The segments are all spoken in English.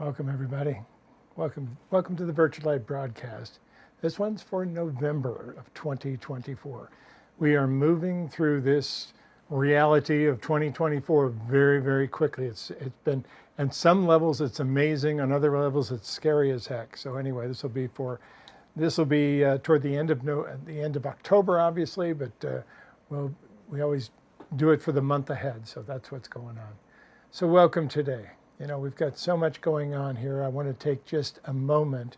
Welcome, everybody. Welcome to the VirtualLight broadcast. This one's for November of 2024. We are moving through this reality of 2024 very, very quickly. It's been, on some levels, it's amazing. On other levels, it's scary as heck. So anyway, this will be toward the end of October, obviously, but we always do it for the month ahead. So that's what's going on. So welcome today. You know, we've got so much going on here. I want to take just a moment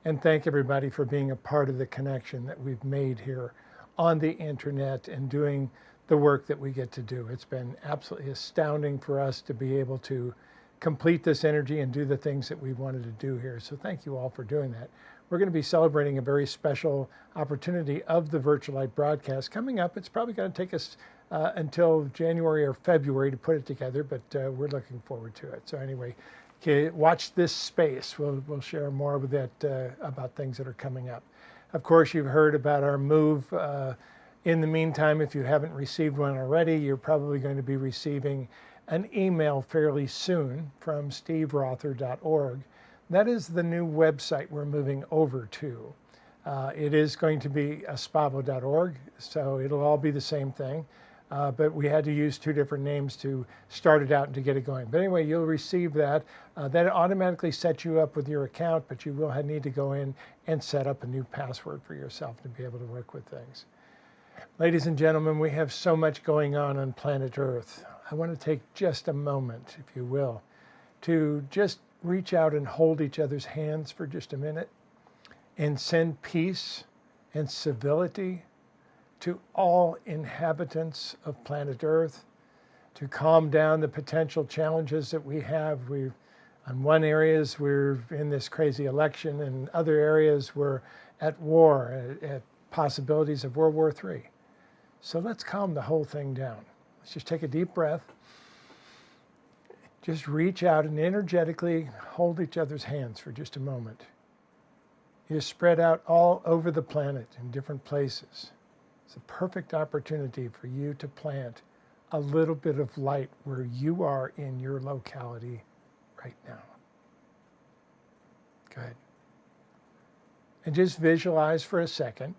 and thank everybody for being a part of the connection that we've made here on the internet and doing the work that we get to do. It's been absolutely astounding for us to be able to complete this energy and do the things that we wanted to do here. So thank you all for doing that. We're going to be celebrating a very special opportunity of the VirtualLight broadcast coming up. It's probably going to take us until January or February to put it together, but we're looking forward to it. So anyway, okay, watch this space. We'll share more with that about things that are coming up. Of course, you've heard about our move. In the meantime, if you haven't received one already, you're probably going to be receiving an email fairly soon from steverother.org. That is the new website we're moving over to. It is going to be aspavo.org, so it'll all be the same thing. But we had to use two different names to start it out and to get it going. But anyway, you'll receive that. That automatically sets you up with your account, but you will need to go in and set up a new password for yourself to be able to work with things. Ladies and gentlemen, we have so much going on planet Earth. I want to take just a moment, if you will, to just reach out and hold each other's hands for just a minute and send peace and civility to all inhabitants of planet Earth, to calm down the potential challenges that we have. On one areas, we're in this crazy election, and other areas we're at war, at possibilities of World War III. So let's calm the whole thing down. Let's just take a deep breath. Just reach out and energetically hold each other's hands for just a moment. You're spread out all over the planet in different places. It's a perfect opportunity for you to plant a little bit of light where you are in your locality right now. Good. And just visualize for a second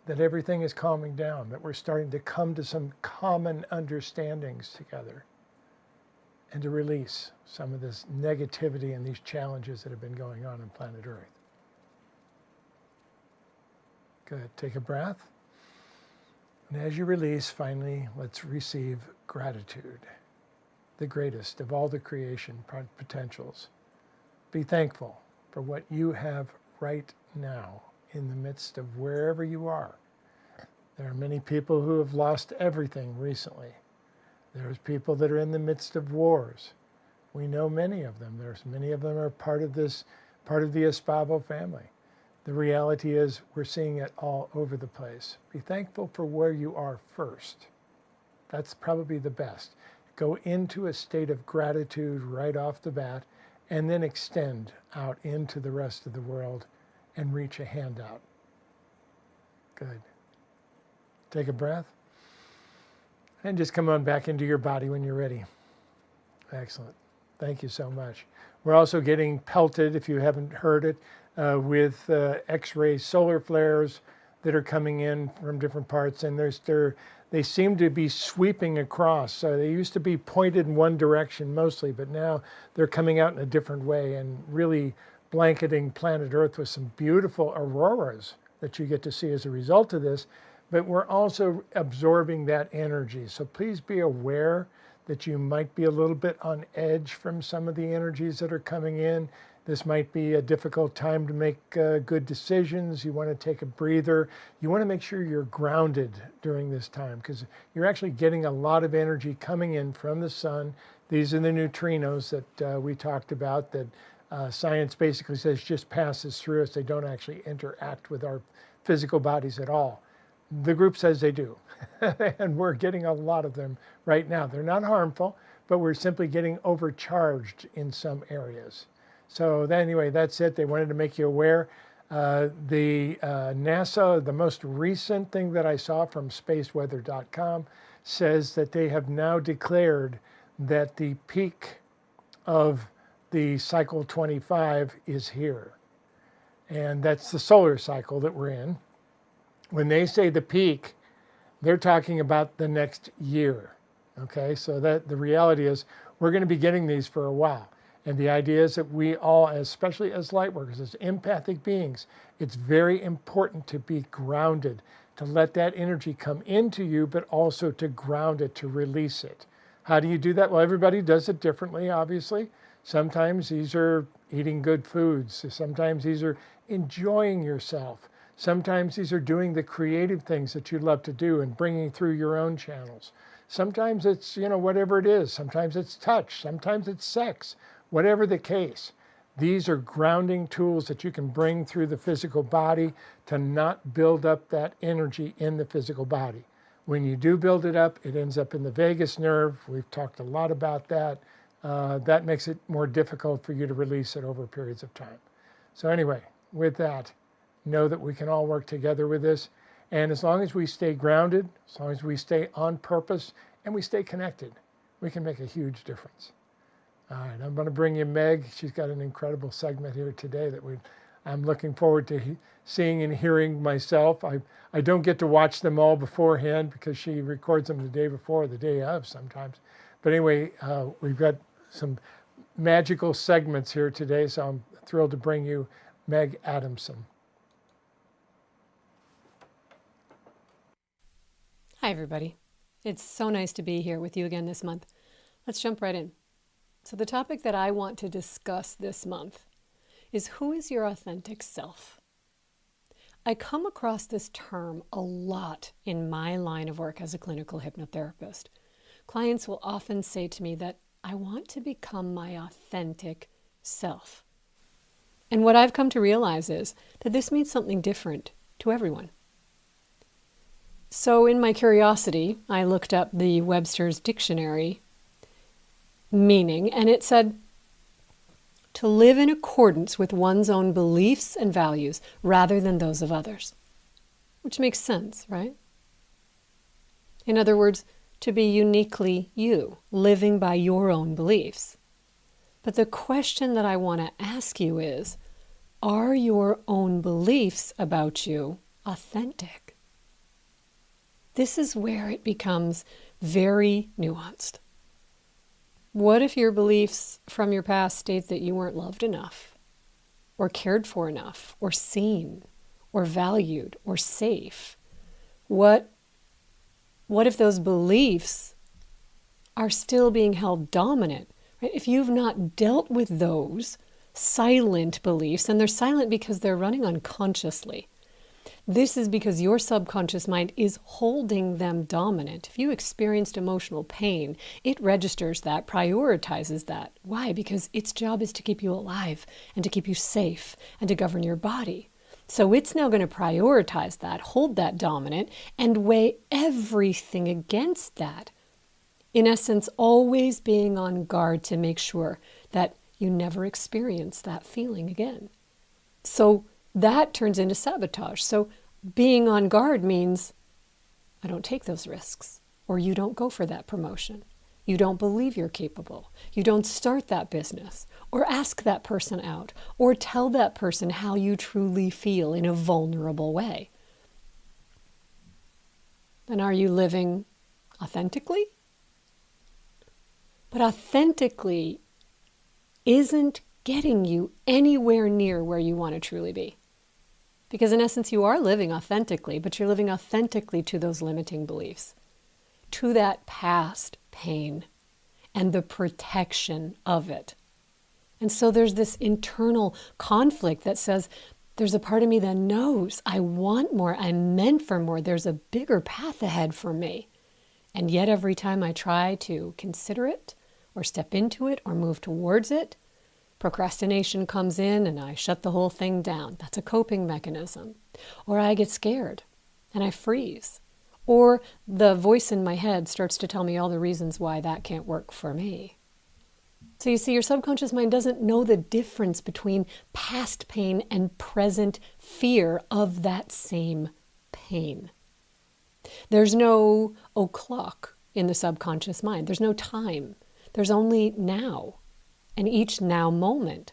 that everything is calming down, that we're starting to come to some common understandings together and to release some of this negativity and these challenges that have been going on planet Earth. Good. Take a breath. And as you release, finally, let's receive gratitude, the greatest of all the creation potentials. Be thankful for what you have right now in the midst of wherever you are. There are many people who have lost everything recently. There's people that are in the midst of wars. We know many of them. Many of them are part of the Aspavo family. The reality is we're seeing it all over the place. Be thankful for where you are first. That's probably the best. Go into a state of gratitude right off the bat and then extend out into the rest of the world and reach a hand out. Good. Take a breath and just come on back into your body when you're ready. Excellent. Thank you so much. We're also getting pelted, if you haven't heard it, with X-ray solar flares that are coming in from different parts, and they seem to be sweeping across. So they used to be pointed in one direction mostly, but now they're coming out in a different way and really blanketing planet Earth with some beautiful auroras that you get to see as a result of this. But we're also absorbing that energy. So please be aware that you might be a little bit on edge from some of the energies that are coming in. This might be a difficult time to make good decisions. You want to take a breather. You want to make sure you're grounded during this time because you're actually getting a lot of energy coming in from the sun. These are the neutrinos that we talked about that science basically says just passes through us. They don't actually interact with our physical bodies at all. The group says they do. And we're getting a lot of them right now. They're not harmful, but we're simply getting overcharged in some areas. So anyway, that's it. They wanted to make you aware. The NASA, the most recent thing that I saw from spaceweather.com says that they have now declared that the peak of the cycle 25 is here. And that's the solar cycle that we're in. When they say the peak, they're talking about the next year. Okay, so that the reality is we're going to be getting these for a while. And the idea is that we all, especially as light workers, as empathic beings, it's very important to be grounded, to let that energy come into you, but also to ground it, to release it. How do you do that? Well, everybody does it differently, obviously. Sometimes these are eating good foods. Sometimes these are enjoying yourself. Sometimes these are doing the creative things that you love to do and bringing through your own channels. Sometimes it's, whatever it is. Sometimes it's touch. Sometimes it's sex. Whatever the case, these are grounding tools that you can bring through the physical body to not build up that energy in the physical body. When you do build it up, it ends up in the vagus nerve. We've talked a lot about that. That makes it more difficult for you to release it over periods of time. So anyway, with that, know that we can all work together with this. And as long as we stay grounded, as long as we stay on purpose, and we stay connected, we can make a huge difference. All right, I'm going to bring you Meg. She's got an incredible segment here today that I'm looking forward to seeing and hearing myself. I don't get to watch them all beforehand because she records them the day before or the day of sometimes. But anyway, we've got some magical segments here today, so I'm thrilled to bring you Meg Adamson. Hi, everybody. It's so nice to be here with you again this month. Let's jump right in. So the topic that I want to discuss this month is who is your authentic self? I come across this term a lot in my line of work as a clinical hypnotherapist. Clients will often say to me that I want to become my authentic self. And what I've come to realize is that this means something different to everyone. So in my curiosity, I looked up the Webster's Dictionary meaning, and it said, to live in accordance with one's own beliefs and values rather than those of others. Which makes sense, right? In other words, to be uniquely you, living by your own beliefs. But the question that I want to ask you is, are your own beliefs about you authentic? This is where it becomes very nuanced. What if your beliefs from your past state that you weren't loved enough, or cared for enough, or seen, or valued, or safe? What if those beliefs are still being held dominant? Right? If you've not dealt with those silent beliefs, and they're silent because they're running unconsciously, this is because your subconscious mind is holding them dominant. If you experienced emotional pain, it registers that, prioritizes that. Why? Because its job is to keep you alive and to keep you safe and to govern your body. So it's now going to prioritize that, hold that dominant, and weigh everything against that. In essence, always being on guard to make sure that you never experience that feeling again. So that turns into sabotage. So being on guard means I don't take those risks, or you don't go for that promotion. You don't believe you're capable. You don't start that business, or ask that person out, or tell that person how you truly feel in a vulnerable way. Then are you living authentically? But authentically isn't getting you anywhere near where you want to truly be. Because in essence, you are living authentically, but you're living authentically to those limiting beliefs, to that past pain and the protection of it. And so there's this internal conflict that says, there's a part of me that knows I want more, I'm meant for more, there's a bigger path ahead for me. And yet every time I try to consider it or step into it or move towards it, procrastination comes in and I shut the whole thing down. That's a coping mechanism. Or I get scared and I freeze. Or the voice in my head starts to tell me all the reasons why that can't work for me. So you see, your subconscious mind doesn't know the difference between past pain and present fear of that same pain. There's no o'clock in the subconscious mind. There's no time. There's only now, and each now moment.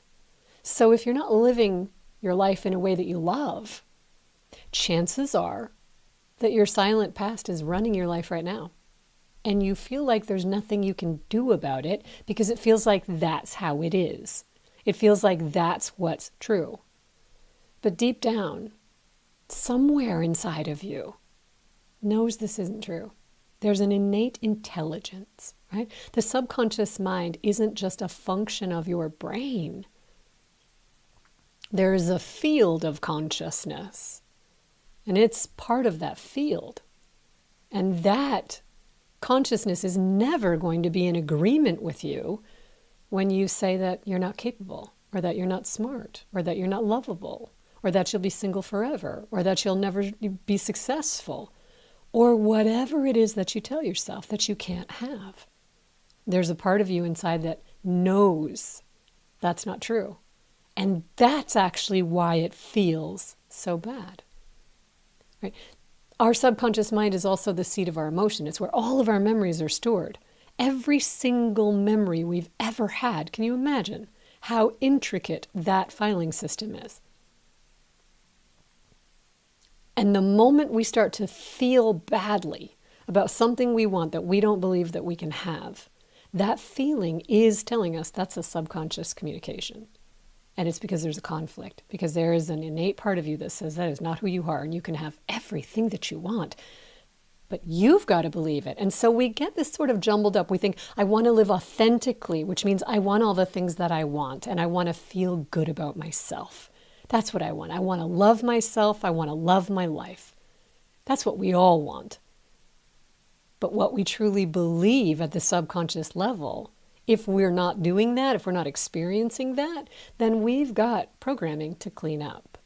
So if you're not living your life in a way that you love, chances are that your silent past is running your life right now. And you feel like there's nothing you can do about it because it feels like that's how it is. It feels like that's what's true. But deep down, somewhere inside of you, knows this isn't true. There's an innate intelligence, right? The subconscious mind isn't just a function of your brain. There is a field of consciousness, and it's part of that field. And that consciousness is never going to be in agreement with you when you say that you're not capable, or that you're not smart, or that you're not lovable, or that you'll be single forever, or that you'll never be successful, or whatever it is that you tell yourself that you can't have. There's a part of you inside that knows that's not true. And that's actually why it feels so bad. Right? Our subconscious mind is also the seat of our emotion. It's where all of our memories are stored. Every single memory we've ever had. Can you imagine how intricate that filing system is? And the moment we start to feel badly about something we want that we don't believe that we can have, that feeling is telling us that's a subconscious communication. And it's because there's a conflict, because there is an innate part of you that says that is not who you are and you can have everything that you want. But you've got to believe it. And so we get this sort of jumbled up. We think, I want to live authentically, which means I want all the things that I want and I want to feel good about myself. That's what I want. I want to love myself. I want to love my life. That's what we all want. But what we truly believe at the subconscious level, if we're not doing that, if we're not experiencing that, then we've got programming to clean up.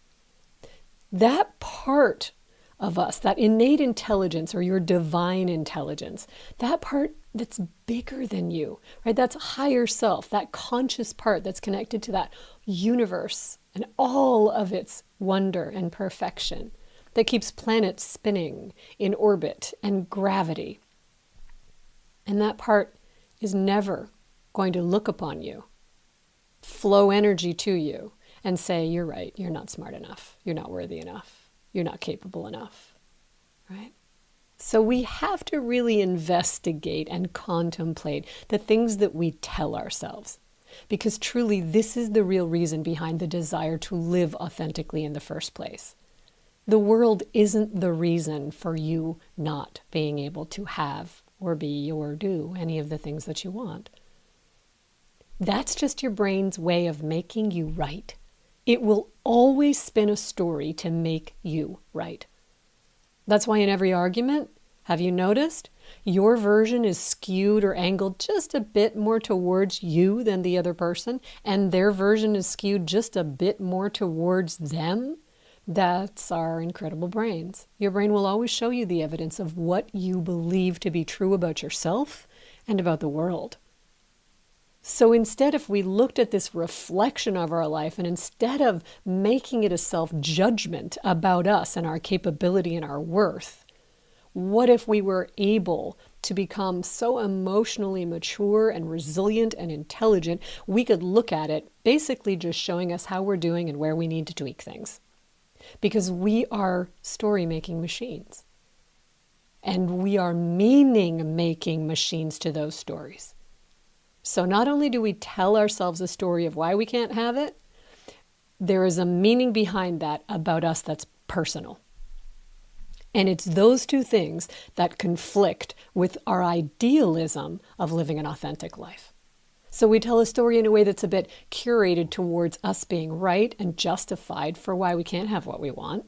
That part of us, that innate intelligence or your divine intelligence, that part that's bigger than you, right? That's higher self, that conscious part that's connected to that universe and all of its wonder and perfection that keeps planets spinning in orbit and gravity. And that part is never going to look upon you, flow energy to you, and say, you're right, you're not smart enough, you're not worthy enough, you're not capable enough, right? So we have to really investigate and contemplate the things that we tell ourselves, because truly this is the real reason behind the desire to live authentically in the first place. The world isn't the reason for you not being able to have or be or do any of the things that you want. That's just your brain's way of making you right. It will always spin a story to make you right. That's why in every argument, have you noticed? Your version is skewed or angled just a bit more towards you than the other person, and their version is skewed just a bit more towards them. That's our incredible brains. Your brain will always show you the evidence of what you believe to be true about yourself and about the world. So instead, if we looked at this reflection of our life, and instead of making it a self-judgment about us and our capability and our worth, what if we were able to become so emotionally mature and resilient and intelligent, we could look at it basically just showing us how we're doing and where we need to tweak things. Because we are story-making machines. And we are meaning-making machines to those stories. So not only do we tell ourselves a story of why we can't have it, there is a meaning behind that about us that's personal. And it's those two things that conflict with our idealism of living an authentic life. So we tell a story in a way that's a bit curated towards us being right and justified for why we can't have what we want,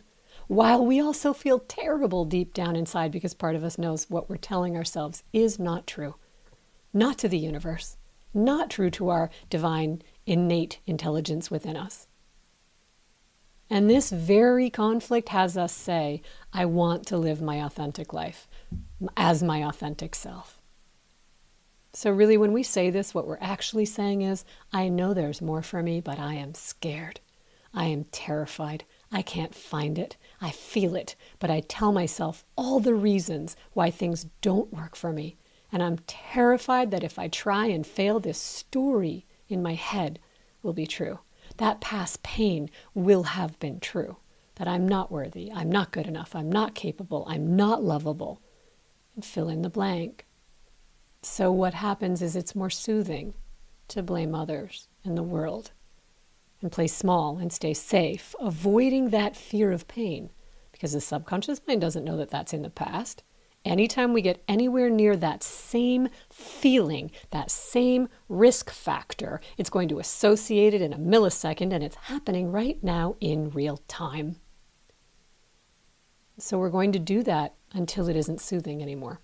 while we also feel terrible deep down inside because part of us knows what we're telling ourselves is not true, not to the universe, not true to our divine innate intelligence within us. And this very conflict has us say, I want to live my authentic life as my authentic self. So really, when we say this, what we're actually saying is, I know there's more for me, but I am scared. I am terrified. I can't find it. I feel it, but I tell myself all the reasons why things don't work for me. And I'm terrified that if I try and fail, this story in my head will be true. That past pain will have been true. That I'm not worthy, I'm not good enough, I'm not capable, I'm not lovable. And fill in the blank. So what happens is it's more soothing to blame others and the world and play small and stay safe, avoiding that fear of pain, because the subconscious mind doesn't know that that's in the past. Anytime we get anywhere near that same feeling, that same risk factor, it's going to associate it in a millisecond, and it's happening right now in real time. So we're going to do that until it isn't soothing anymore.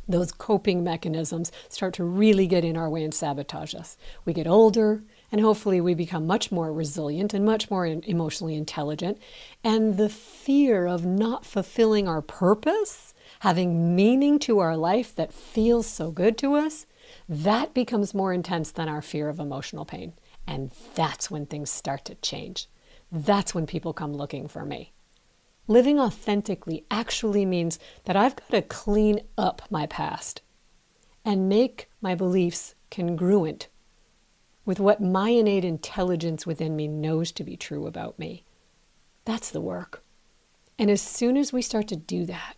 Those coping mechanisms start to really get in our way and sabotage us. We get older, and hopefully we become much more resilient and much more emotionally intelligent. And the fear of not fulfilling our purpose, having meaning to our life that feels so good to us, that becomes more intense than our fear of emotional pain. And that's when things start to change. That's when people come looking for me. Living authentically actually means that I've got to clean up my past and make my beliefs congruent with what my innate intelligence within me knows to be true about me. That's the work. And as soon as we start to do that,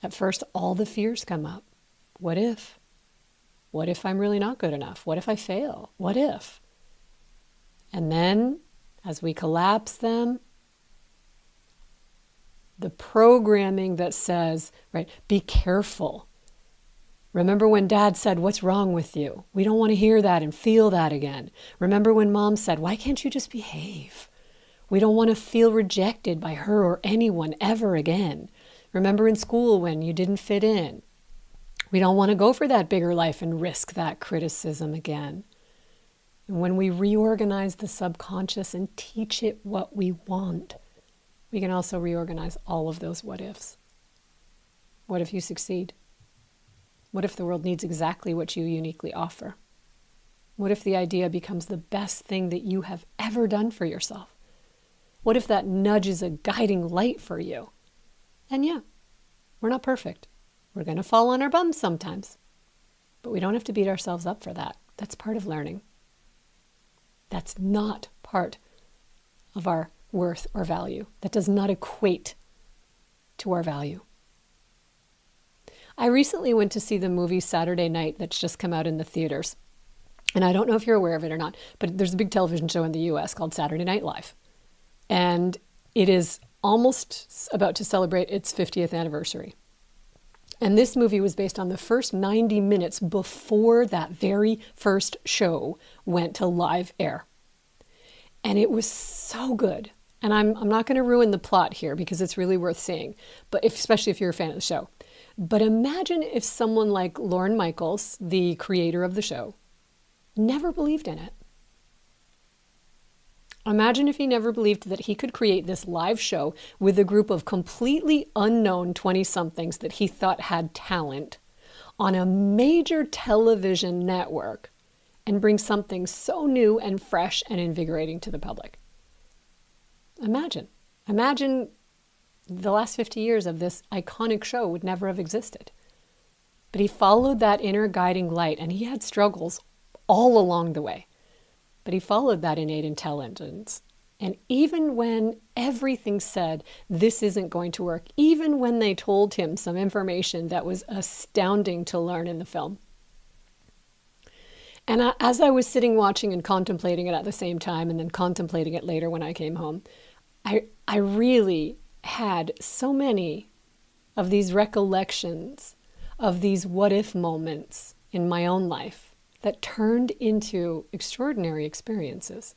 at first all the fears come up. What if? What if I'm really not good enough? What if I fail? What if? And then, as we collapse them, the programming that says, right, be careful. Remember when Dad said, what's wrong with you? We don't want to hear that and feel that again. Remember when Mom said, why can't you just behave? We don't want to feel rejected by her or anyone ever again. Remember in school when you didn't fit in? We don't want to go for that bigger life and risk that criticism again. And when we reorganize the subconscious and teach it what we want, we can also reorganize all of those what ifs. What if you succeed? What if the world needs exactly what you uniquely offer? What if the idea becomes the best thing that you have ever done for yourself? What if that nudge is a guiding light for you? And yeah, we're not perfect. We're going to fall on our bums sometimes. But we don't have to beat ourselves up for that. That's part of learning. That's not part of our worth or value. That does not equate to our value. I recently went to see the movie Saturday Night that's just come out in the theaters. And I don't know if you're aware of it or not, but there's a big television show in the US called Saturday Night Live. And it is almost about to celebrate its 50th anniversary. And this movie was based on the first 90 minutes before that very first show went to live air. And it was so good. And I'm not going to ruin the plot here because it's really worth seeing, but especially if you're a fan of the show. But imagine if someone like Lorne Michaels, the creator of the show, never believed in it. Imagine if he never believed that he could create this live show with a group of completely unknown 20-somethings that he thought had talent on a major television network and bring something so new and fresh and invigorating to the public. Imagine the last 50 years of this iconic show would never have existed. But he followed that inner guiding light, and he had struggles all along the way. But he followed that innate intelligence. And even when everything said, this isn't going to work, even when they told him some information that was astounding to learn in the film. And as I was sitting watching and contemplating it at the same time, and then contemplating it later when I came home, I really had so many of these recollections of these what if moments in my own life that turned into extraordinary experiences.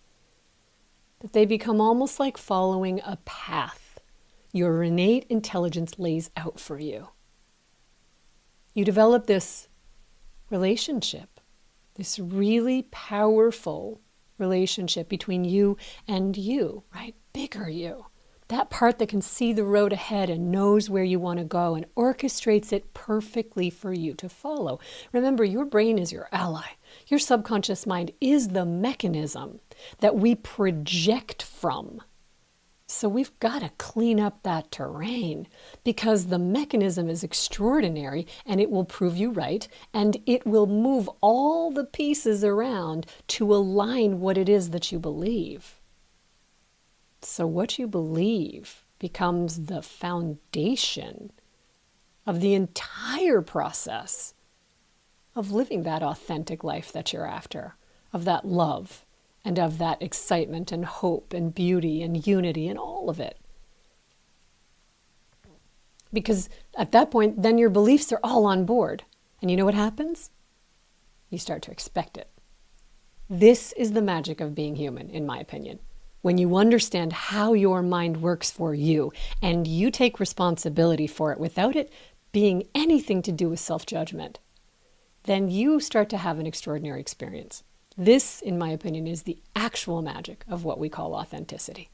That they become almost like following a path your innate intelligence lays out for you. You develop this relationship, this really powerful relationship between you and you, right? Bigger you. That part that can see the road ahead and knows where you want to go and orchestrates it perfectly for you to follow. Remember, your brain is your ally. Your subconscious mind is the mechanism that we project from. So we've got to clean up that terrain because the mechanism is extraordinary and it will prove you right and it will move all the pieces around to align what it is that you believe. So what you believe becomes the foundation of the entire process of living that authentic life that you're after, of that love and of that excitement and hope and beauty and unity and all of it. Because at that point, then your beliefs are all on board. And you know what happens? You start to expect it. This is the magic of being human, in my opinion. When you understand how your mind works for you and you take responsibility for it without it being anything to do with self-judgment, then you start to have an extraordinary experience. This, in my opinion, is the actual magic of what we call authenticity.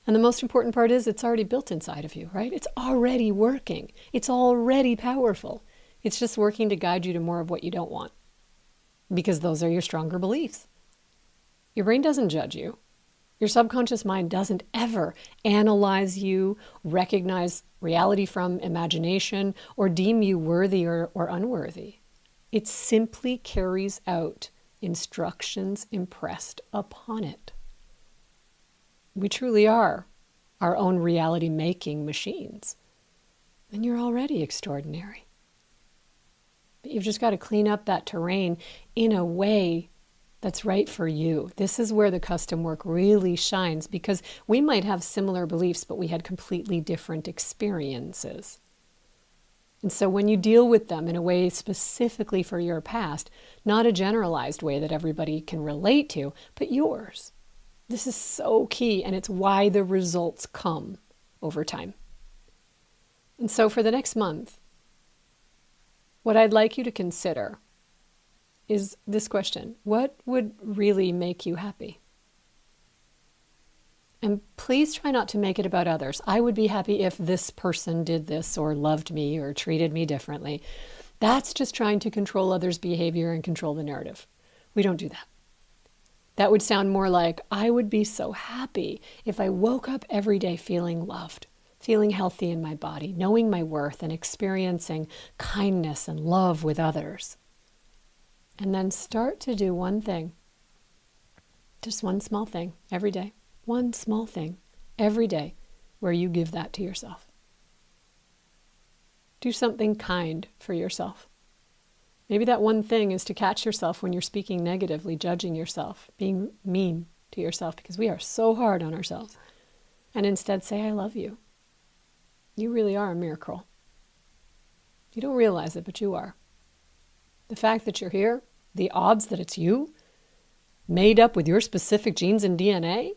And the most important part is it's already built inside of you, right? It's already working. It's already powerful. It's just working to guide you to more of what you don't want, because those are your stronger beliefs. Your brain doesn't judge you. Your subconscious mind doesn't ever analyze you, recognize reality from imagination, or deem you worthy or unworthy. It simply carries out instructions impressed upon it. We truly are our own reality-making machines. And you're already extraordinary. But you've just got to clean up that terrain in a way that's right for you. This is where the custom work really shines, because we might have similar beliefs, but we had completely different experiences. And so when you deal with them in a way specifically for your past, not a generalized way that everybody can relate to, but yours. This is so key, and it's why the results come over time. And so for the next month, what I'd like you to consider is this question: what would really make you happy? And please try not to make it about others. I would be happy if this person did this or loved me or treated me differently. That's just trying to control others' behavior and control the narrative. We don't do that. That would sound more like, I would be so happy if I woke up every day feeling loved, feeling healthy in my body, knowing my worth and experiencing kindness and love with others. And then start to do one thing, just one small thing every day. One small thing every day where you give that to yourself. Do something kind for yourself. Maybe that one thing is to catch yourself when you're speaking negatively, judging yourself, being mean to yourself, because we are so hard on ourselves. And instead say, I love you. You really are a miracle. You don't realize it, but you are. The fact that you're here, the odds that it's you, made up with your specific genes and DNA,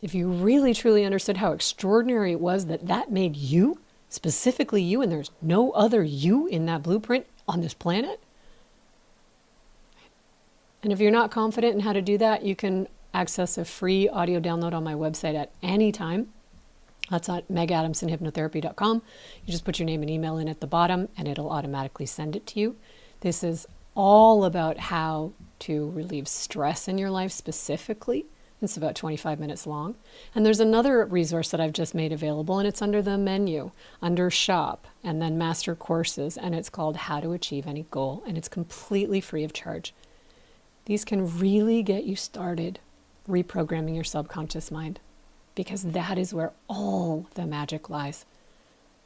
if you really truly understood how extraordinary it was that that made you, specifically you, and there's no other you in that blueprint on this planet. And if you're not confident in how to do that, you can access a free audio download on my website at any time. That's at megadamsonhypnotherapy.com. You just put your name and email in at the bottom and it'll automatically send it to you. This is all about how to relieve stress in your life specifically. It's about 25 minutes long. And there's another resource that I've just made available, and it's under the menu, under shop, and then master courses, and it's called How to Achieve Any Goal, and it's completely free of charge. These can really get you started reprogramming your subconscious mind, because that is where all the magic lies.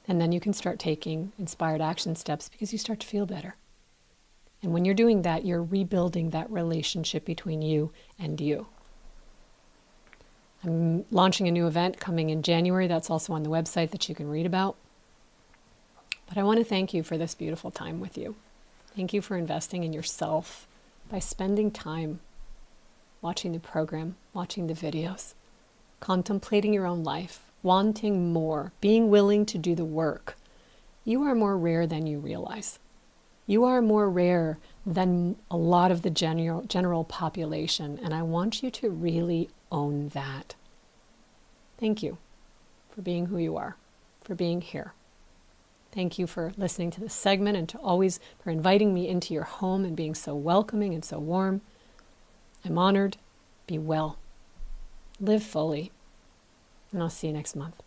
And then you can start taking inspired action steps because you start to feel better. And when you're doing that, you're rebuilding that relationship between you and you. I'm launching a new event coming in January. That's also on the website that you can read about. But I want to thank you for this beautiful time with you. Thank you for investing in yourself by spending time watching the program, watching the videos, contemplating your own life, wanting more, being willing to do the work. You are more rare than you realize. You are more rare than a lot of the general population, and I want you to really own that. Thank you for being who you are, for being here. Thank you for listening to this segment and for inviting me into your home and being so welcoming and so warm. I'm honored. Be well. Live fully. And I'll see you next month.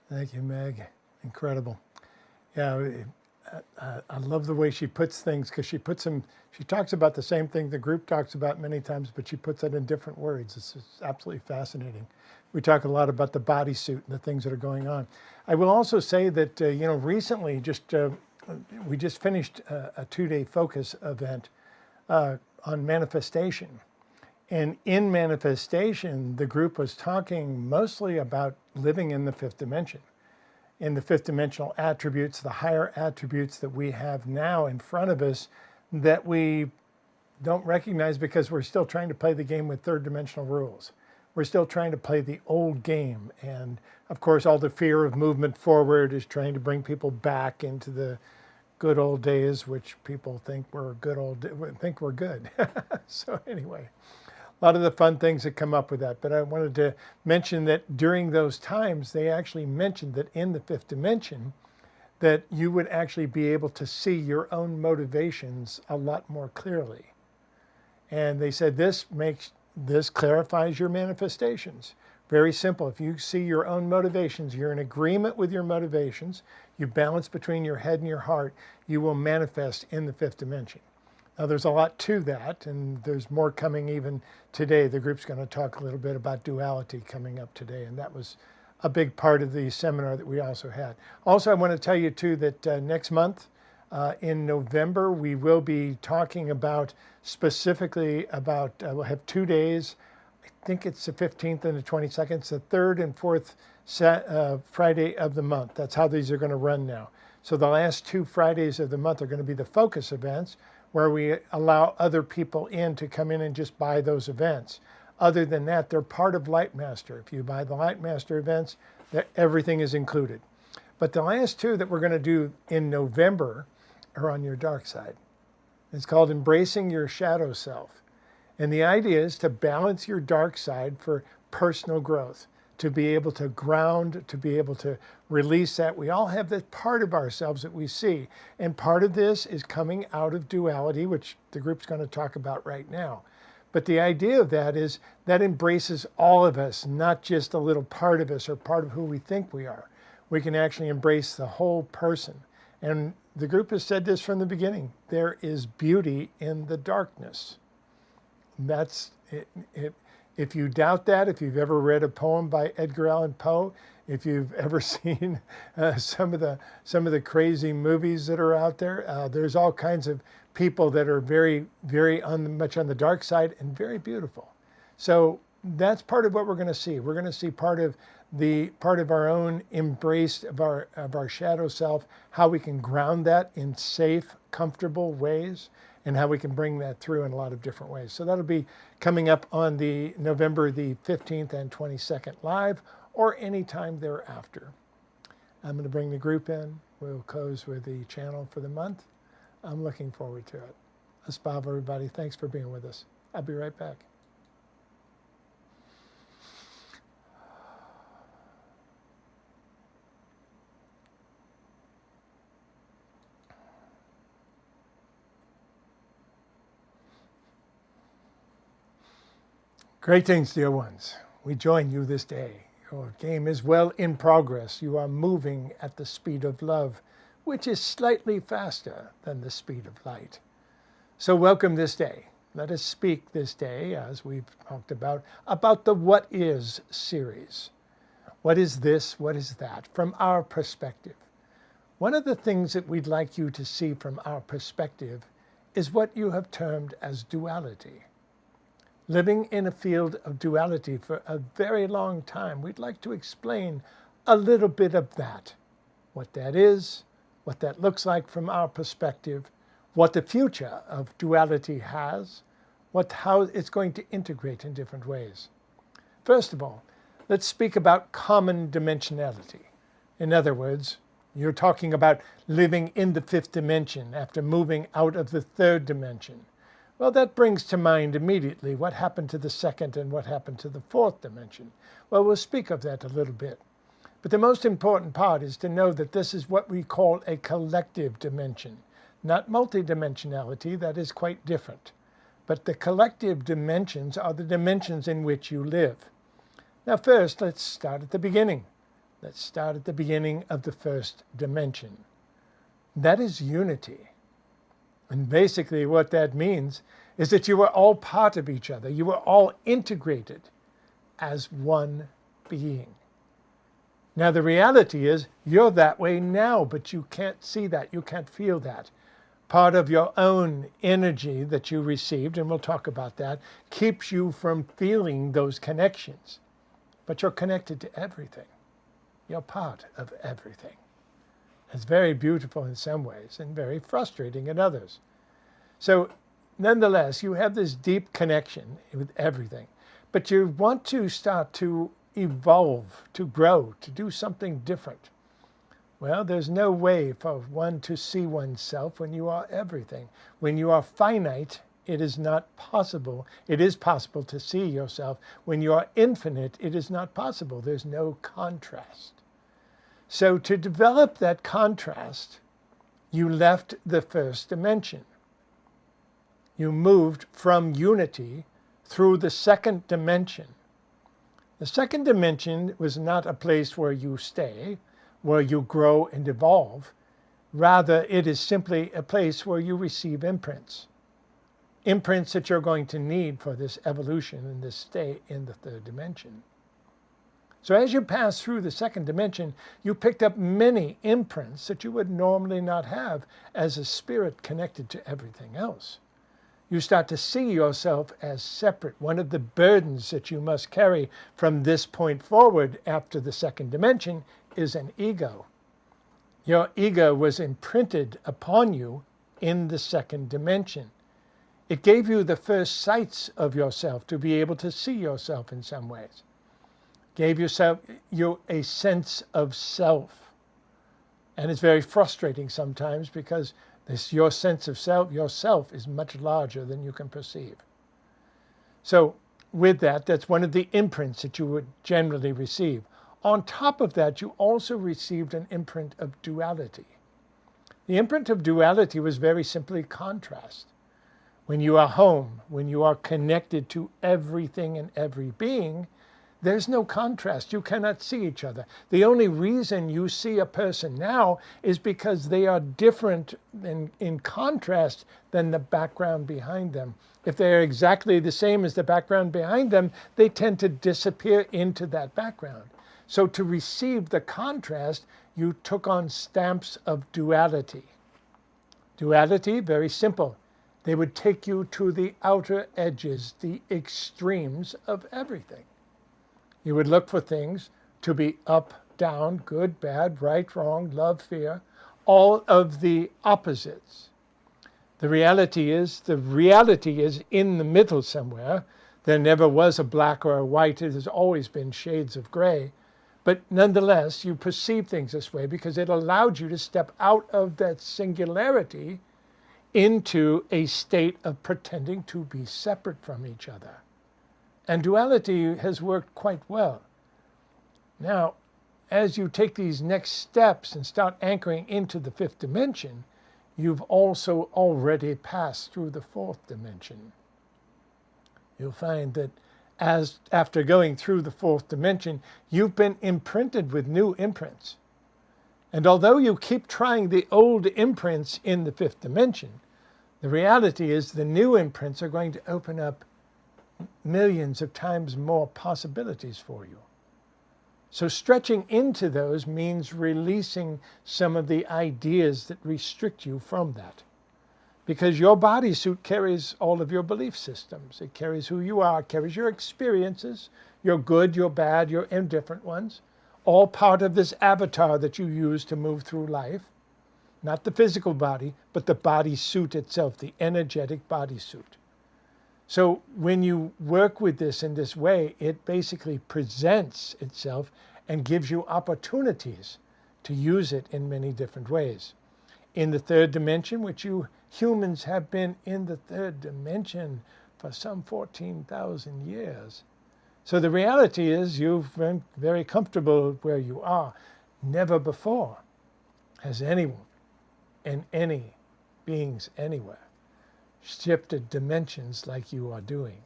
Thank you, Meg. Incredible. Yeah, I love the way she puts things, because she talks about the same thing the group talks about many times, but she puts it in different words. It's absolutely fascinating. We talk a lot about the bodysuit and the things that are going on. I will also say that, recently we just finished a 2-day focus event on manifestation. And in manifestation, the group was talking mostly about living in the fifth dimension, in the fifth dimensional attributes, the higher attributes that we have now in front of us that we don't recognize because we're still trying to play the game with third dimensional rules. We're still trying to play the old game. And of course, all the fear of movement forward is trying to bring people back into the good old days, which people think we're good. So anyway, a lot of the fun things that come up with that. But I wanted to mention that during those times, they actually mentioned that in the fifth dimension, that you would actually be able to see your own motivations a lot more clearly. And they said this clarifies your manifestations. Very simple. If you see your own motivations, you're in agreement with your motivations, you balance between your head and your heart, you will manifest in the fifth dimension. Now, there's a lot to that, and there's more coming even today. The group's going to talk a little bit about duality coming up today, and that was a big part of the seminar that we also had. Also, I want to tell you, too, that next month, in November, we will be talking about specifically about, we'll have 2 days. I think it's the 15th and the 22nd. It's the third and fourth Friday of the month. That's how these are going to run now. So the last 2 Fridays of the month are going to be the focus events, where we allow other people in to come in and just buy those events. Other than that, they're part of Lightmaster. If you buy the Lightmaster events, everything is included. But the last 2 that we're going to do in November are on your dark side. It's called Embracing Your Shadow Self. And the idea is to balance your dark side for personal growth, to be able to ground, to be able to release that. We all have this part of ourselves that we see. And part of this is coming out of duality, which the group's going to talk about right now. But the idea of that is that embraces all of us, not just a little part of us or part of who we think we are. We can actually embrace the whole person. And the group has said this from the beginning. There is beauty in the darkness. That's it. If you doubt that, if you've ever read a poem by Edgar Allan Poe, if you've ever seen some of the crazy movies that are out there, there's all kinds of people that are very, very much on the dark side and very beautiful. So that's part of what we're going to see. We're going to see part of our own embrace of our shadow self, how we can ground that in safe, comfortable ways, and how we can bring that through in a lot of different ways. So that'll be coming up on the November the 15th and 22nd live, or any time thereafter. I'm going to bring the group in. We'll close with the channel for the month. I'm looking forward to it. Aspav, everybody. Thanks for being with us. I'll be right back. Greetings, dear ones. We join you this day. Your game is well in progress. You are moving at the speed of love, which is slightly faster than the speed of light. So welcome this day. Let us speak this day, as we've talked about the What Is series. What is this? What is that? From our perspective. One of the things that we'd like you to see from our perspective is what you have termed as duality. Living in a field of duality for a very long time, we'd like to explain a little bit of that. What that is, what that looks like from our perspective, what the future of duality has, how it's going to integrate in different ways. First of all, let's speak about common dimensionality. In other words, you're talking about living in the fifth dimension after moving out of the third dimension. Well, that brings to mind immediately what happened to the second and what happened to the fourth dimension. Well, we'll speak of that a little bit. But the most important part is to know that this is what we call a collective dimension, not multidimensionality. That is quite different. But the collective dimensions are the dimensions in which you live. Now, first, let's start at the beginning. Let's start at the beginning of the first dimension. That is unity. And basically what that means is that you are all part of each other. You are all integrated as one being. Now, the reality is you're that way now, but you can't see that. You can't feel that. Part of your own energy that you received, and we'll talk about that, keeps you from feeling those connections. But you're connected to everything. You're part of everything. It's very beautiful in some ways and very frustrating in others. So nonetheless, you have this deep connection with everything. But you want to start to evolve, to grow, to do something different. Well, there's no way for one to see oneself when you are everything. When you are finite, it is not possible. It is possible to see yourself. When you are infinite, it is not possible. There's no contrast. So to develop that contrast, you left the first dimension. You moved from unity through the second dimension. The second dimension was not a place where you stay, where you grow and evolve. Rather, it is simply a place where you receive imprints. Imprints that you're going to need for this evolution and this stay in the third dimension. So as you pass through the second dimension, you picked up many imprints that you would normally not have as a spirit connected to everything else. You start to see yourself as separate. One of the burdens that you must carry from this point forward after the second dimension is an ego. Your ego was imprinted upon you in the second dimension. It gave you the first sights of yourself to be able to see yourself in some ways. Gave you a sense of self. And it's very frustrating sometimes because your sense of self, yourself, is much larger than you can perceive. So with that, that's one of the imprints that you would generally receive. On top of that, you also received an imprint of duality. The imprint of duality was very simply contrast. When you are home, when you are connected to everything and every being, there's no contrast. You cannot see each other. The only reason you see a person now is because they are different in contrast than the background behind them. If they're exactly the same as the background behind them, they tend to disappear into that background. So to receive the contrast, you took on stamps of duality. Duality, very simple. They would take you to the outer edges, the extremes of everything. You would look for things to be up, down, good, bad, right, wrong, love, fear, all of the opposites. The reality is in the middle somewhere. There never was a black or a white. It has always been shades of gray. But nonetheless, you perceive things this way because it allowed you to step out of that singularity into a state of pretending to be separate from each other. And duality has worked quite well. Now, as you take these next steps and start anchoring into the fifth dimension, you've also already passed through the fourth dimension. You'll find that after going through the fourth dimension, you've been imprinted with new imprints. And although you keep trying the old imprints in the fifth dimension, the reality is the new imprints are going to open up millions of times more possibilities for you. So stretching into those means releasing some of the ideas that restrict you from that. because your bodysuit carries all of your belief systems. It carries who you are, it carries your experiences, your good, your bad, your indifferent ones, all part of this avatar that you use to move through life. Not the physical body, but the bodysuit itself, the energetic bodysuit. So when you work with this in this way, it basically presents itself and gives you opportunities to use it in many different ways. In the third dimension, which you humans have been in the third dimension for some 14,000 years. So the reality is you've been very comfortable where you are. Never before has anyone and any beings anywhere shifted dimensions like you are doing,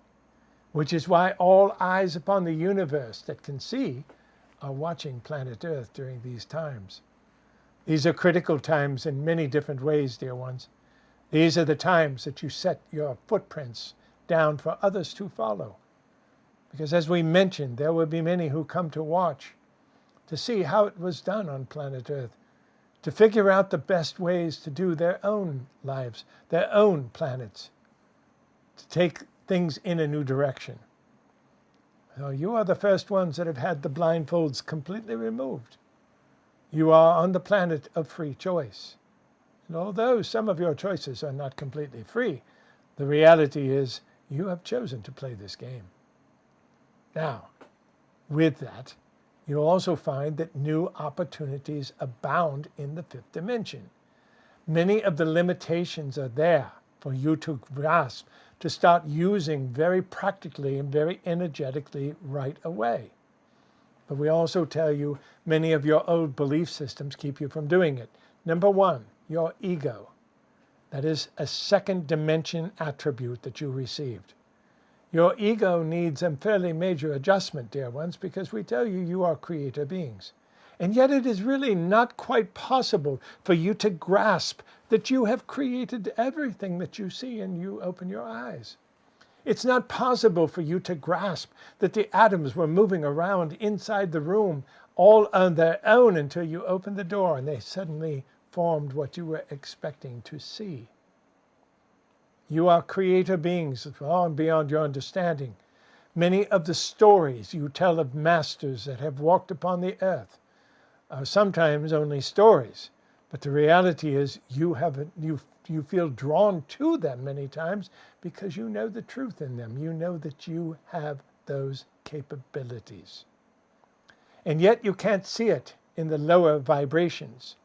which is why all eyes upon the universe that can see are watching planet Earth during these times. These are critical times in many different ways, dear ones. These are the times that you set your footprints down for others to follow. Because as we mentioned, there will be many who come to watch, to see how it was done on planet Earth, to figure out the best ways to do their own lives, their own planets, to take things in a new direction. So you are the first ones that have had the blindfolds completely removed. You are on the planet of free choice. And although some of your choices are not completely free, the reality is you have chosen to play this game. Now, with that, you'll also find that new opportunities abound in the fifth dimension. Many of the limitations are there for you to grasp, to start using very practically and very energetically right away. But we also tell you many of your old belief systems keep you from doing it. Number one, your ego. That is a second dimension attribute that you received. Your ego needs a fairly major adjustment, dear ones, because we tell you you are creator beings. And yet it is really not quite possible for you to grasp that you have created everything that you see and you open your eyes. It's not possible for you to grasp that the atoms were moving around inside the room all on their own until you opened the door and they suddenly formed what you were expecting to see. You are creator beings far and beyond your understanding. Many of the stories you tell of masters that have walked upon the earth are sometimes only stories, but the reality is you feel drawn to them many times because you know the truth in them. You know that you have those capabilities. And yet you can't see it in the lower vibrations,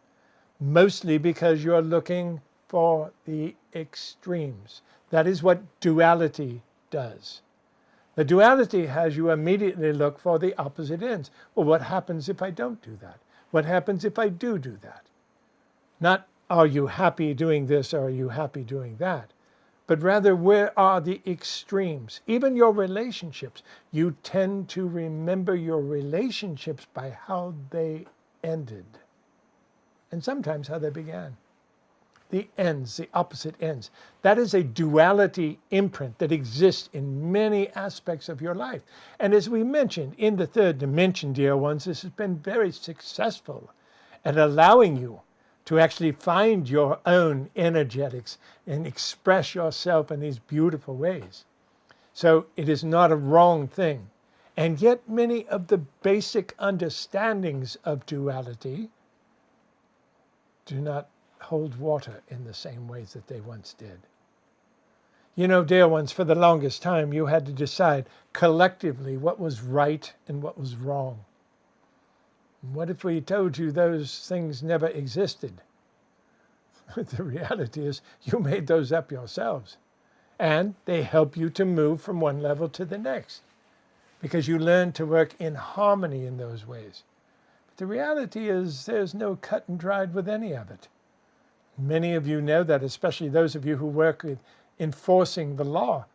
mostly because you're looking for the extremes. That is what duality does. The duality has you immediately look for the opposite ends. Well, what happens if I don't do that? What happens if I do that? Not, are you happy doing this or are you happy doing that? But rather, where are the extremes? Even your relationships. You tend to remember your relationships by how they ended. And sometimes how they began. The ends, the opposite ends. That is a duality imprint that exists in many aspects of your life. And as we mentioned, in the third dimension, dear ones, this has been very successful at allowing you to actually find your own energetics and express yourself in these beautiful ways. So it is not a wrong thing. And yet many of the basic understandings of duality do not hold water in the same ways that they once did. You know, dear ones, for the longest time you had to decide collectively what was right and what was wrong. What if we told you those things never existed? The reality is you made those up yourselves. And they help you to move from one level to the next because you learn to work in harmony in those ways. But the reality is there's no cut and dried with any of it. Many of you know that, especially those of you who work with enforcing the law.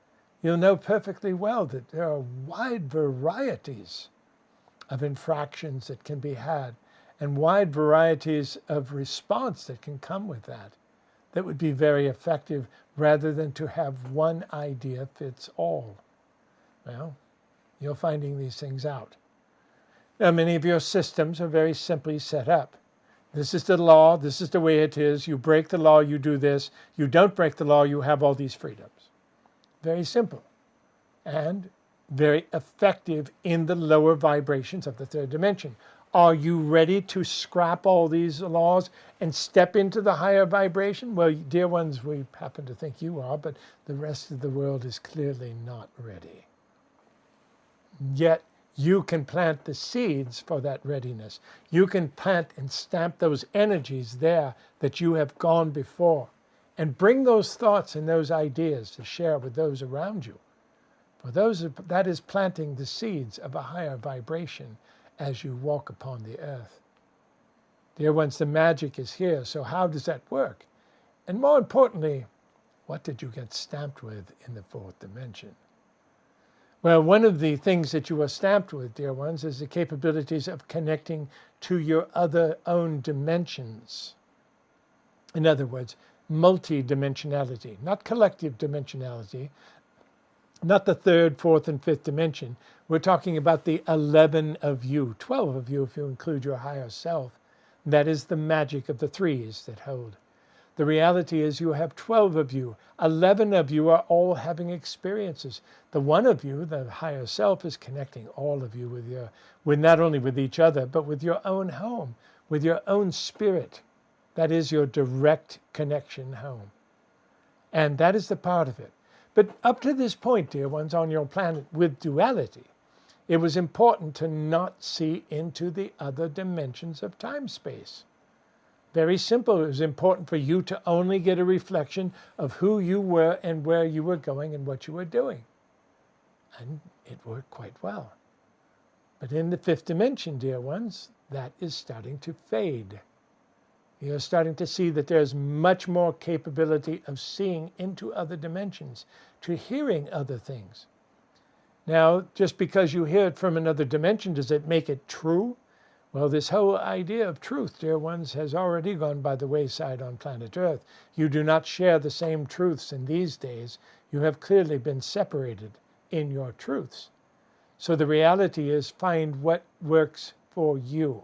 You'll know perfectly well that there are wide varieties of infractions that can be had and wide varieties of response that can come with that would be very effective rather than to have one idea fits all. Well, you're finding these things out. Now, many of your systems are very simply set up. This is the law. This is the way it is. You break the law, you do this. You don't break the law, you have all these freedoms. Very simple and very effective in the lower vibrations of the third dimension. Are you ready to scrap all these laws and step into the higher vibration? Well, dear ones, we happen to think you are, but the rest of the world is clearly not ready. Yet, you can plant the seeds for that readiness. You can plant and stamp those energies there that you have gone before and bring those thoughts and those ideas to share with those around you. For that is planting the seeds of a higher vibration as you walk upon the earth. Dear ones, the magic is here. So how does that work? And more importantly, what did you get stamped with in the fourth dimension? Well, one of the things that you are stamped with, dear ones, is the capabilities of connecting to your other own dimensions. In other words, multi-dimensionality, not collective dimensionality, not the third, fourth, and fifth dimension. We're talking about the 11 of you, 12 of you if you include your higher self. That is the magic of the threes that hold. The reality is you have 12 of you. 11 of you are all having experiences. The one of you, the higher self, is connecting all of you with not only with each other, but with your own home, with your own spirit. That is your direct connection home. And that is the part of it. But up to this point, dear ones, on your planet with duality, it was important to not see into the other dimensions of time-space. Very simple. It was important for you to only get a reflection of who you were and where you were going and what you were doing. And it worked quite well. But in the fifth dimension, dear ones, that is starting to fade. You're starting to see that there's much more capability of seeing into other dimensions, to hearing other things. Now, just because you hear it from another dimension, does it make it true? Well, this whole idea of truth, dear ones, has already gone by the wayside on planet Earth. You do not share the same truths in these days. You have clearly been separated in your truths. So the reality is, find what works for you.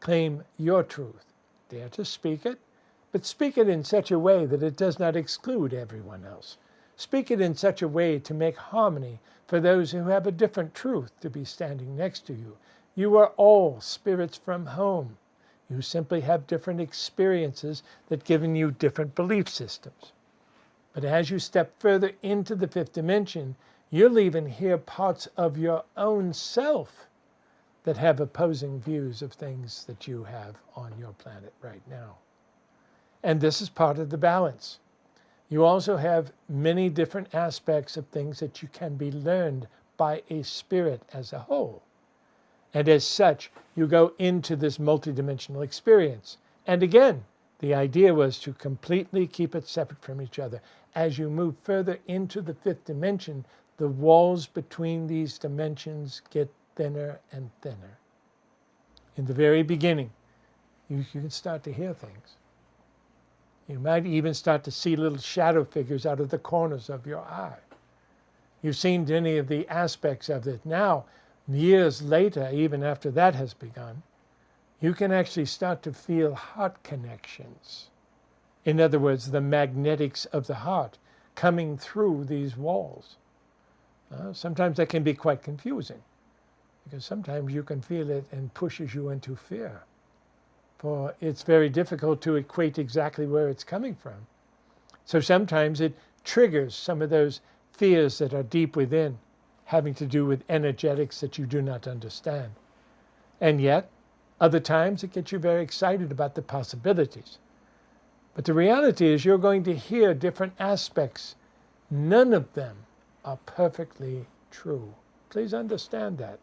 Claim your truth. Dare to speak it, but speak it in such a way that it does not exclude everyone else. Speak it in such a way to make harmony for those who have a different truth to be standing next to you. You are all spirits from home. You simply have different experiences that give you different belief systems. But as you step further into the fifth dimension, you'll even hear parts of your own self that have opposing views of things that you have on your planet right now. And this is part of the balance. You also have many different aspects of things that you can be learned by a spirit as a whole. And as such, you go into this multidimensional experience. And again, the idea was to completely keep it separate from each other. As you move further into the fifth dimension, the walls between these dimensions get thinner and thinner. In the very beginning, you can start to hear things. You might even start to see little shadow figures out of the corners of your eye. You've seen any of the aspects of it. Now, years later, even after that has begun, you can actually start to feel heart connections. In other words, the magnetics of the heart coming through these walls. Sometimes that can be quite confusing, because sometimes you can feel it and pushes you into fear. For it's very difficult to equate exactly where it's coming from. So sometimes it triggers some of those fears that are deep within, having to do with energetics that you do not understand. And yet, other times it gets you very excited about the possibilities. But the reality is you're going to hear different aspects. None of them are perfectly true. Please understand that.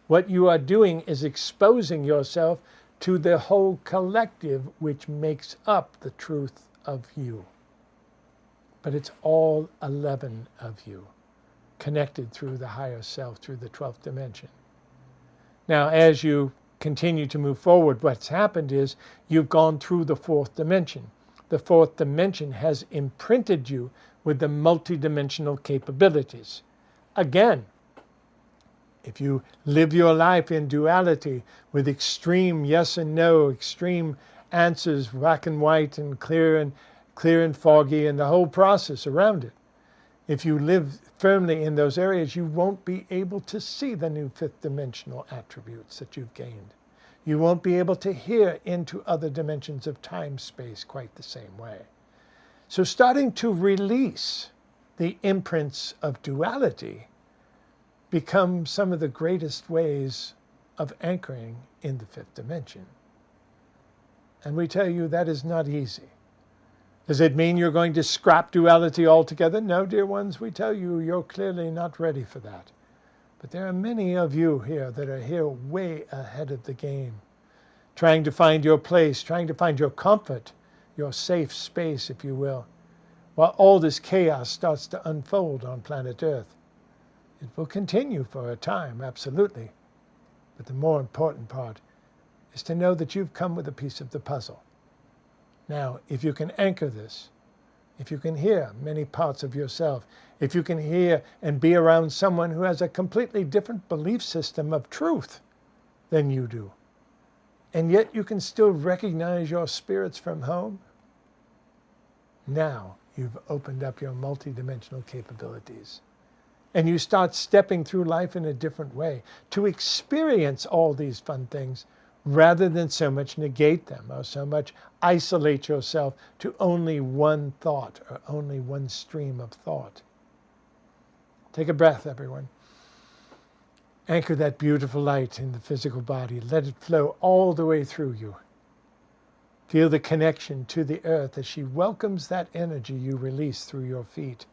What you are doing is exposing yourself to the whole collective which makes up the truth of you. But it's all 11 of you, connected through the higher self, through the 12th dimension. Now, as you continue to move forward, what's happened is you've gone through the fourth dimension. The fourth dimension has imprinted you with the multidimensional capabilities. Again, if you live your life in duality with extreme yes and no, extreme answers black and white and clear and foggy and the whole process around it. If you live firmly in those areas, you won't be able to see the new fifth dimensional attributes that you've gained. You won't be able to hear into other dimensions of time, space quite the same way. So starting to release the imprints of duality become some of the greatest ways of anchoring in the fifth dimension. And we tell you that is not easy. Does it mean you're going to scrap duality altogether? No, dear ones, we tell you you're clearly not ready for that. But there are many of you here that are here way ahead of the game, trying to find your place, trying to find your comfort, your safe space, if you will, while all this chaos starts to unfold on planet Earth. It will continue for a time, absolutely. But the more important part is to know that you've come with a piece of the puzzle. Now, if you can anchor this, if you can hear many parts of yourself, if you can hear and be around someone who has a completely different belief system of truth than you do, and yet you can still recognize your spirits from home, now you've opened up your multidimensional capabilities. And you start stepping through life in a different way to experience all these fun things rather than so much negate them or so much isolate yourself to only one thought or only one stream of thought. Take a breath, everyone. Anchor that beautiful light in the physical body. Let it flow all the way through you. Feel the connection to the earth as she welcomes that energy you release through your feet.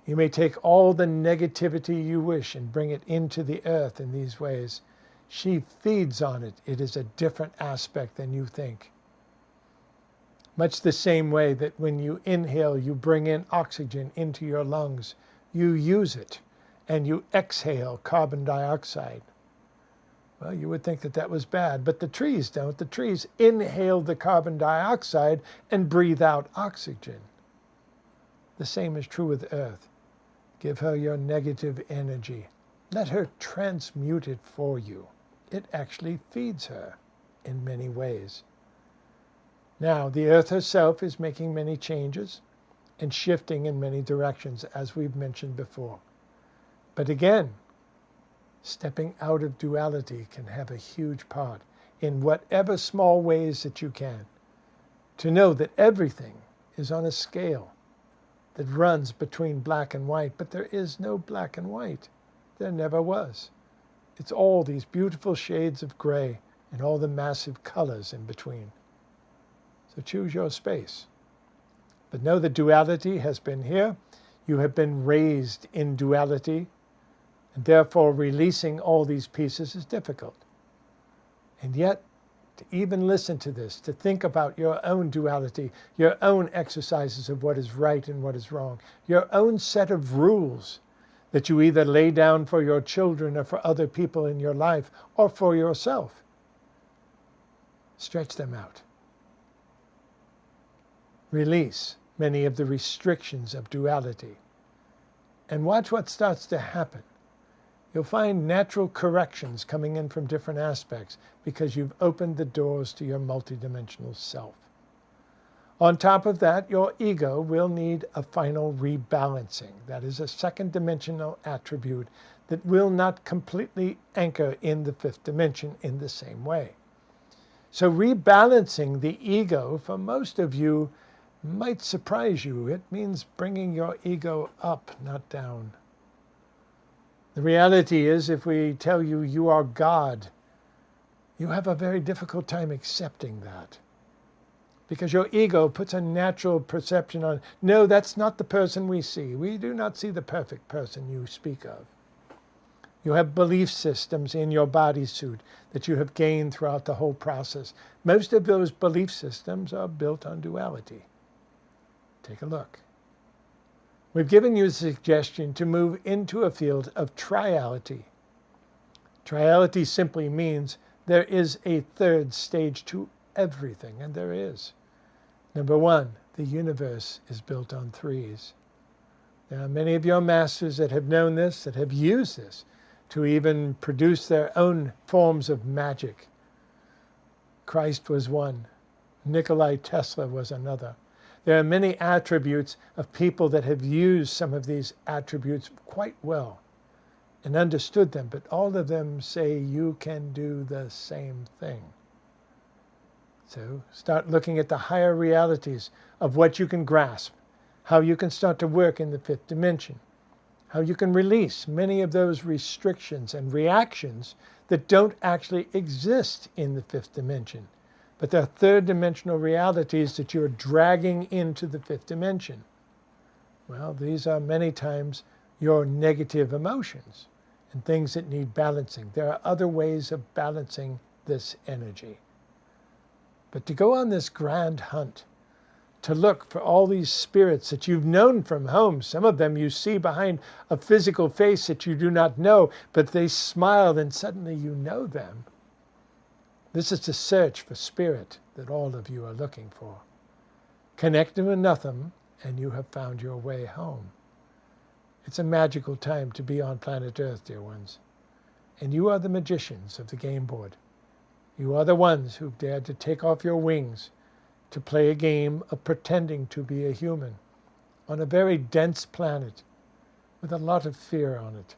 You may take all the negativity you wish and bring it into the earth in these ways. She feeds on it. It is a different aspect than you think. Much the same way that when you inhale, you bring in oxygen into your lungs. You use it, and you exhale carbon dioxide. Well, you would think that that was bad, but the trees don't. The trees inhale the carbon dioxide and breathe out oxygen. The same is true with Earth. Give her your negative energy. Let her transmute it for you. It actually feeds her in many ways. Now, the Earth herself is making many changes and shifting in many directions, as we've mentioned before. But again, stepping out of duality can have a huge part in whatever small ways that you can, to know that everything is on a scale that runs between black and white, but there is no black and white. There never was. It's all these beautiful shades of gray and all the massive colors in between. So choose your space. But know that duality has been here. You have been raised in duality, and therefore releasing all these pieces is difficult. And yet, to even listen to this, to think about your own duality, your own exercises of what is right and what is wrong, your own set of rules that you either lay down for your children or for other people in your life or for yourself. Stretch them out. Release many of the restrictions of duality. And watch what starts to happen. You'll find natural corrections coming in from different aspects because you've opened the doors to your multidimensional self. On top of that, your ego will need a final rebalancing. That is a second dimensional attribute that will not completely anchor in the fifth dimension in the same way. So rebalancing the ego, for most of you, might surprise you. It means bringing your ego up, not down. The reality is, if we tell you you are God, you have a very difficult time accepting that. Because your ego puts a natural perception on, no, that's not the person we see. We do not see the perfect person you speak of. You have belief systems in your bodysuit that you have gained throughout the whole process. Most of those belief systems are built on duality. Take a look. We've given you a suggestion to move into a field of triality. Triality simply means there is a third stage to everything, and there is. Number one, the universe is built on threes. There are many of your masters that have known this, that have used this to even produce their own forms of magic. Christ was one. Nikola Tesla was another. There are many attributes of people that have used some of these attributes quite well and understood them, but all of them say you can do the same thing. So start looking at the higher realities of what you can grasp, how you can start to work in the fifth dimension, how you can release many of those restrictions and reactions that don't actually exist in the fifth dimension, but they're third dimensional realities that you're dragging into the fifth dimension. Well, these are many times your negative emotions and things that need balancing. There are other ways of balancing this energy. But to go on this grand hunt, to look for all these spirits that you've known from home, some of them you see behind a physical face that you do not know, but they smile and suddenly you know them. This is the search for spirit that all of you are looking for. Connect with nothing and you have found your way home. It's a magical time to be on planet Earth, dear ones. And you are the magicians of the game board. You are the ones who've dared to take off your wings to play a game of pretending to be a human on a very dense planet with a lot of fear on it.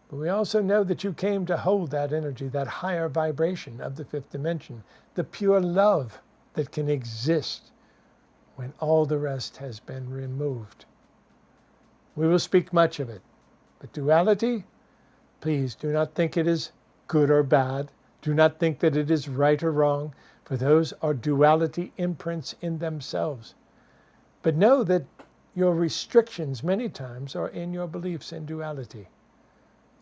But we also know that you came to hold that energy, that higher vibration of the fifth dimension, the pure love that can exist when all the rest has been removed. We will speak much of it, but duality, please do not think it is good or bad. Do not think that it is right or wrong, for those are duality imprints in themselves. But know that your restrictions many times are in your beliefs in duality.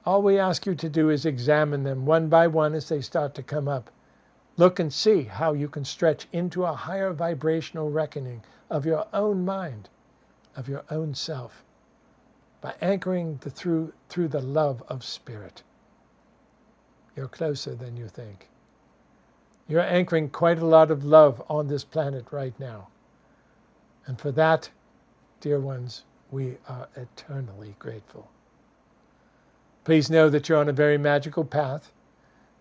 All we ask you to do is examine them one by one as they start to come up. Look and see how you can stretch into a higher vibrational reckoning of your own mind, of your own self, by anchoring through the love of spirit. You're closer than you think. You're anchoring quite a lot of love on this planet right now. And for that, dear ones, we are eternally grateful. Please know that you're on a very magical path.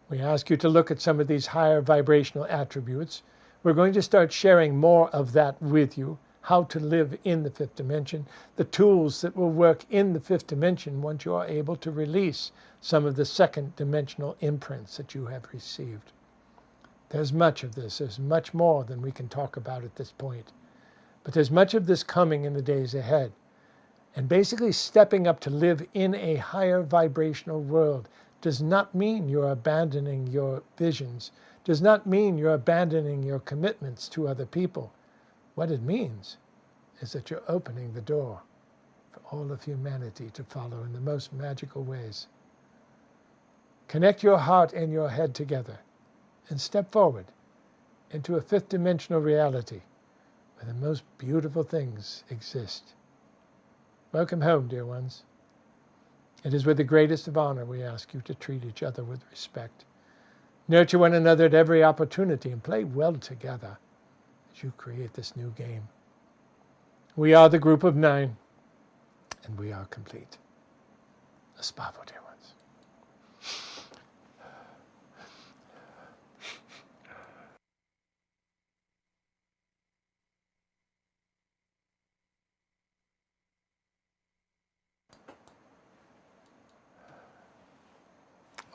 We ask you to look at some of these higher vibrational attributes. We're going to start sharing more of that with you, how to live in the fifth dimension, the tools that will work in the fifth dimension once you are able to release some of the second dimensional imprints that you have received. There's much of this. There's much more than we can talk about at this point. But there's much of this coming in the days ahead. And basically stepping up to live in a higher vibrational world does not mean you're abandoning your visions, does not mean you're abandoning your commitments to other people. What it means is that you're opening the door for all of humanity to follow in the most magical ways. Connect your heart and your head together and step forward into a fifth dimensional reality where the most beautiful things exist. Welcome home, dear ones. It is with the greatest of honor we ask you to treat each other with respect. Nurture one another at every opportunity and play well together as you create this new game. We are the group of 9, and we are complete. Aspavo, dear ones.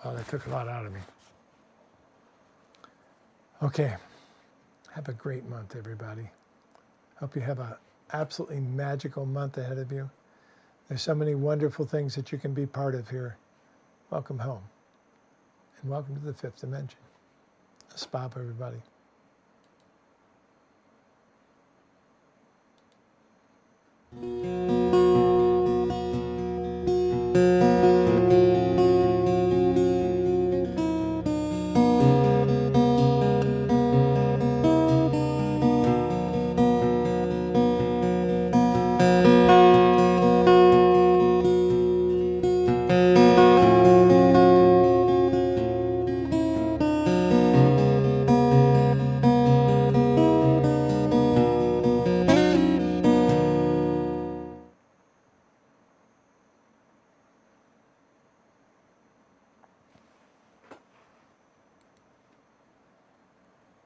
Well, that took a lot out of me. Okay. Have a great month, everybody. Hope you have an absolutely magical month ahead of you. There's so many wonderful things that you can be part of here. Welcome home. And welcome to the fifth dimension. Aspavo, everybody.